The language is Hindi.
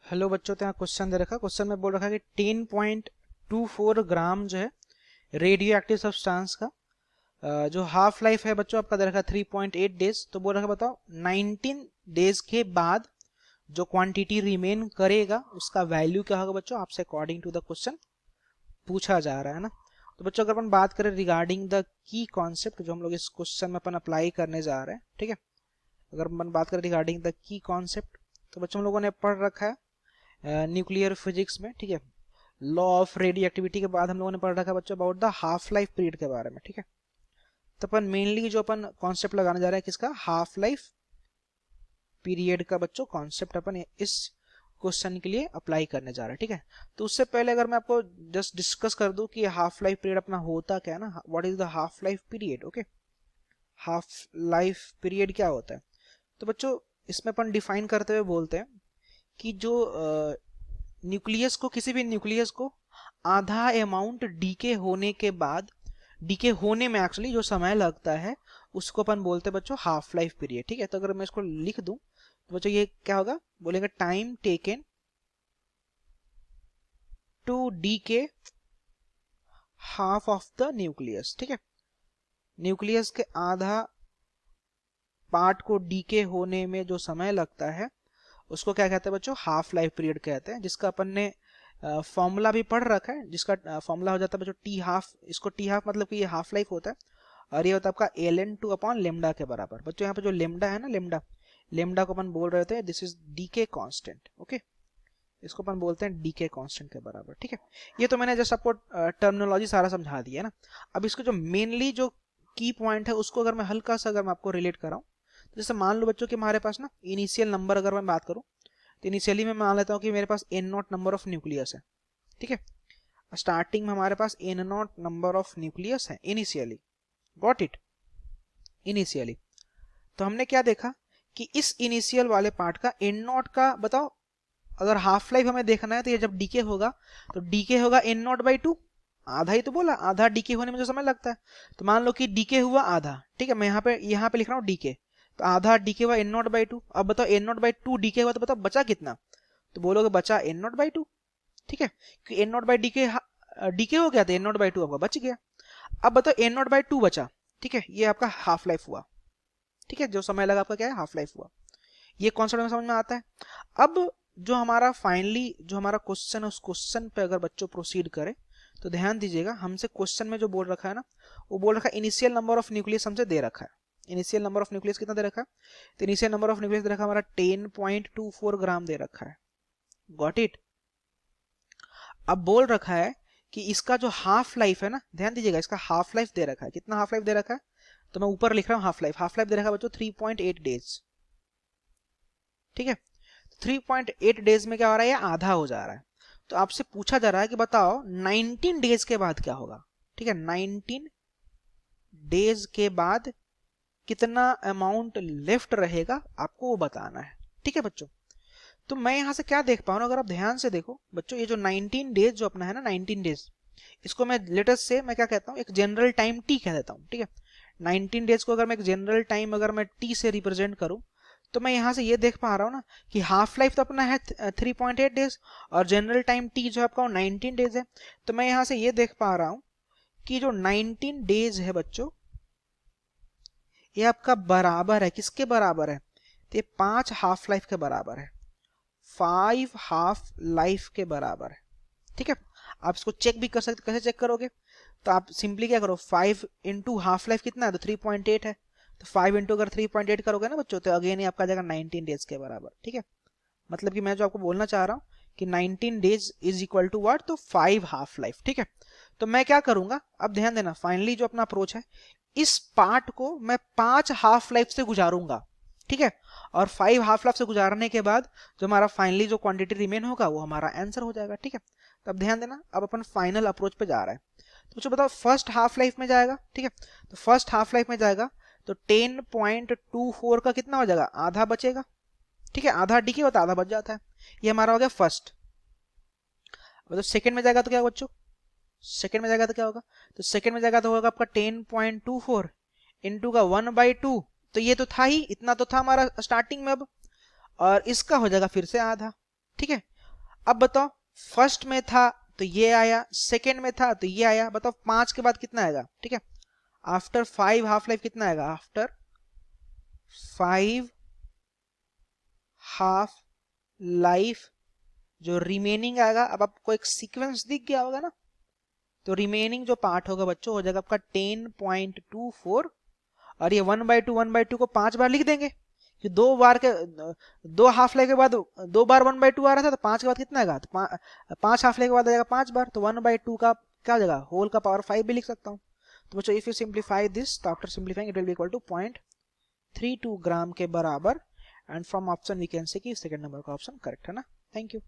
हेलो बच्चों, तो यहाँ क्वेश्चन दे रखा है। क्वेश्चन में बोल रखा है कि 10.24 ग्राम जो है रेडियो एक्टिव सब्सटेंस का जो हाफ लाइफ है बच्चों आपका दे रखा है 3.8 डेज। तो बोल रखा है बताओ 19 डेज के बाद जो क्वांटिटी रिमेन करेगा उसका वैल्यू क्या होगा बच्चों, आपसे अकॉर्डिंग टू द क्वेश्चन पूछा जा रहा है ना। तो बच्चों अगर अपन बात करें रिगार्डिंग द की कॉन्सेप्ट जो हम लोग इस क्वेश्चन में अपन अप्लाई करने जा रहे हैं, ठीक है। अगर अपन बात करें रिगार्डिंग द की कॉन्सेप्ट तो बच्चों हम लोगों ने पढ़ रखा है न्यूक्लियर फिजिक्स में, ठीक है। लॉ ऑफ रेडियो एक्टिविटी के बाद हम लोगों ने पढ़ रखा है बच्चों about the half life period के बारे में, ठीक है। तो अपन मेनली जो अपन कॉन्सेप्ट लगाने जा रहे हैं किसका, हाफ लाइफ पीरियड का बच्चों कॉन्सेप्ट अपन इस क्वेश्चन के लिए अप्लाई करने जा रहे हैं, ठीक है। तो उससे पहले अगर मैं आपको जस्ट डिस्कस कर दूं कि हाफ लाइफ पीरियड अपना होता क्या है ना, what is the half life period, okay. Half life period क्या होता है, तो बच्चों इसमें अपन डिफाइन करते हुए बोलते हैं कि जो न्यूक्लियस को, किसी भी न्यूक्लियस को आधा अमाउंट डीके होने के बाद, डीके होने में एक्चुअली जो समय लगता है उसको अपन बोलते हैं बच्चों हाफ लाइफ पीरियड, ठीक है। तो अगर मैं इसको लिख दूं तो बच्चों ये क्या होगा, बोलेंगे time taken to decay half of the nucleus, ठीक है। न्यूक्लियस के आधा पार्ट को डीके होने में जो समय लगता है उसको क्या कहते हैं बच्चों, हाफ लाइफ पीरियड कहते हैं, जिसका अपन ने फॉर्मूला भी पढ़ रखा है, जिसका फॉर्मूला हो जाता है बच्चों टी हाफ। इसको टी हाफ मतलब कि ये हाफ लाइफ होता है और ये होता है आपका ln2 अपॉन लेमडा के बराबर। बच्चों यहाँ पे जो लेमडा है ना, लेमडा लेमडा को अपन बोल रहे थे this is decay constant, okay. इसको अपन बोलते हैं डीके कांस्टेंट के बराबर, ठीक है। ये तो मैंने जस्ट आपको टर्मिनोलॉजी सारा समझा दिया है ना। अब इसको जो मेनली जो की पॉइंट है उसको अगर मैं हल्का सा अगर मैं आपको रिलेट कराऊं तो जैसे मान लो बच्चों कि हमारे पास ना इनिशियल नंबर अगर मैं बात करूं तो इनिशियली मैं मान लेता हूं कि मेरे पास n not number of nucleus है, ठीक है। स्टार्टिंग में हमारे पास n not number of nucleus है इनिशियली, गॉट इट, इनिशियली। तो हमने क्या देखा कि इस इनिशियल वाले पार्ट का n नॉट का बताओ, अगर हाफ लाइफ हमें देखना है तो ये जब डीके होगा तो डीके होगा n नॉट बाई 2, आधा ही तो बोला, आधा डीके होने में जो समय लगता है। तो मान लो कि डीके हुआ आधा, ठीक है। मैं यहाँ पे लिख रहा हूँ डीके, तो आधा डीके हुआ n नॉट बाई 2। अब बताओ n नॉट बाई 2 डीके हुआ तो बताओ बचा कितना, तो बोलोगे बचा n नॉट बाई 2, ठीक है। क्योंकि n naught by decay decay हो गया तो n नॉट बाई 2 आपका बच गया। अब बताओ n नॉट बाई 2 बचा, ठीक है, ये आपका हाफ लाइफ हुआ, ठीक है। जो समय लगा आपका क्या है, हाफ लाइफ हुआ। ये कॉन्सेप्ट में समझ में आता है। अब जो हमारा फाइनली जो हमारा क्वेश्चन है उस क्वेश्चन पे अगर बच्चों प्रोसीड करें तो ध्यान दीजिएगा, हमसे क्वेश्चन में जो बोल रखा है ना, वो बोल रखा है इनिशियल नंबर ऑफ न्यूक्लियस हमसे दे रखा है। इनिशियल नंबर ऑफ न्यूक्लियस कितना दे रखा है, तो इनिशियल नंबर ऑफ न्यूक्लियस दे रखा है हमारा 10.24 ग्राम दे रखा है, गॉट इट। अब बोल रखा है कि इसका जो हाफ लाइफ है ना, ध्यान दीजिएगा, इसका हाफ लाइफ दे रखा है, कितना हाफ लाइफ दे रखा है, तो मैं ऊपर लिख रहा हूँ हाफ लाइफ दे रखा है बच्चों 3.8 डेज, ठीक है। 3.8 डेज में क्या हो रहा है, ये आधा हो जा रहा है। तो आपसे पूछा जा रहा है कि बताओ 19 डेज के बाद क्या होगा, ठीक है। 19 डेज के बाद कितना अमाउंट लेफ्ट रहेगा आपको वो बताना है, ठीक है बच्चों। तो मैं यहां से क्या देख पा रहा हूं, अगर आप ध्यान से देखो बच्चों, ये जो 19 डेज जो अपना है ना, 19 डेज, इसको मैं लेटेस्ट से मैं क्या कहता हूँ, एक जनरल टाइम टी कह देता हूँ, ठीक है। 19 डेज को अगर मैं एक जनरल टाइम अगर मैं टी से रिप्रेजेंट करूं तो मैं यहां से ये देख पा रहा हूं ना कि हाफ लाइफ तो अपना है 3.8 डेज और जनरल टाइम टी जो आपका 19 डेज है। तो मैं यहां से ये देख पा रहा हूं कि जो 19 डेज है बच्चों ये आपका बराबर है, किसके बराबर है, तो ये 5 हाफ लाइफ के बराबर है, 5 हाफ लाइफ के बराबर है, ठीक है। आप इसको चेक भी कर सकते, कैसे चेक करोगे, तो आप सिंपली क्या करो, 5 इंटू हाफ लाइफ कितना है, तो 3.8 है, तो 5 इंटू अगर 3.8 करोगे ना बच्चों तो अगेन ही आपका जाएगा 19 डेज के बराबर, ठीक है। मतलब कि मैं जो आपको बोलना चाह रहा हूँ कि 19 days is equal to what, तो 5 हाफ लाइफ, ठीक है। तो मैं क्या करूंगा, अब ध्यान देना, फाइनली जो अपना अप्रोच है इस पार्ट को मैं 5 हाफ लाइफ से गुजारूंगा, ठीक है। और 5 हाफ लाइफ से गुजारने के बाद जो हमारा फाइनली जो क्वांटिटी रिमेन होगा वो हमारा आंसर हो जाएगा, ठीक है। तो अब ध्यान देना, अब अपन फाइनल अप्रोच पे जा रहा है। तो बच्चों बताओ फर्स्ट हाफ लाइफ में जाएगा, ठीक है। तो फर्स्ट हाफ लाइफ में जाएगा तो 10.24 का कितना हो जाएगा, आधा बचेगा, ठीक है। आधा डीके होता है, आधा बच जाता है, ये हमारा हो गया फर्स्ट। तो सेकंड में जाएगा तो क्या होगा बच्चों, सेकंड में जाएगा तो क्या होगा, तो सेकंड में जाएगा तो होगा आपका 10.24 इंटू का 1/2, तो ये तो था ही, इतना तो था हमारा स्टार्टिंग में अब, और इसका हो जाएगा फिर से आधा, ठीक है। अब बताओ फर्स्ट में था तो ये आया, सेकेंड में था तो ये आया, बताओ 5 के बाद कितना आएगा, ठीक है। आफ्टर 5 हाफ लाइफ कितना आएगा, आफ्टर 5 हाफ लाइफ जो रिमेनिंग आएगा, अब आपको एक सीक्वेंस दिख गया होगा ना, तो रिमेनिंग जो पार्ट होगा बच्चों हो जाएगा आपका 10.24, और ये 1/2 को 5 बार लिख देंगे कि 2 बार के 2 हाफ लाइफ के बाद 2 बार 1/2 आ रहा था, तो 5 के बाद कितना आएगा, तो 5 हाफ लाइफ के बाद आ जाएगा 5 बार, तो 1/2 का क्या हो जाएगा, होल का पावर 5 भी लिख सकता हूँ। तो बच्चों इफ यू सिंप्लीफाई दिस, तो after simplifying it will be equal to 0.32 gram के बराबर, and from option we can say कि सेकंड नंबर का ऑप्शन करेक्ट है ना। Thank you.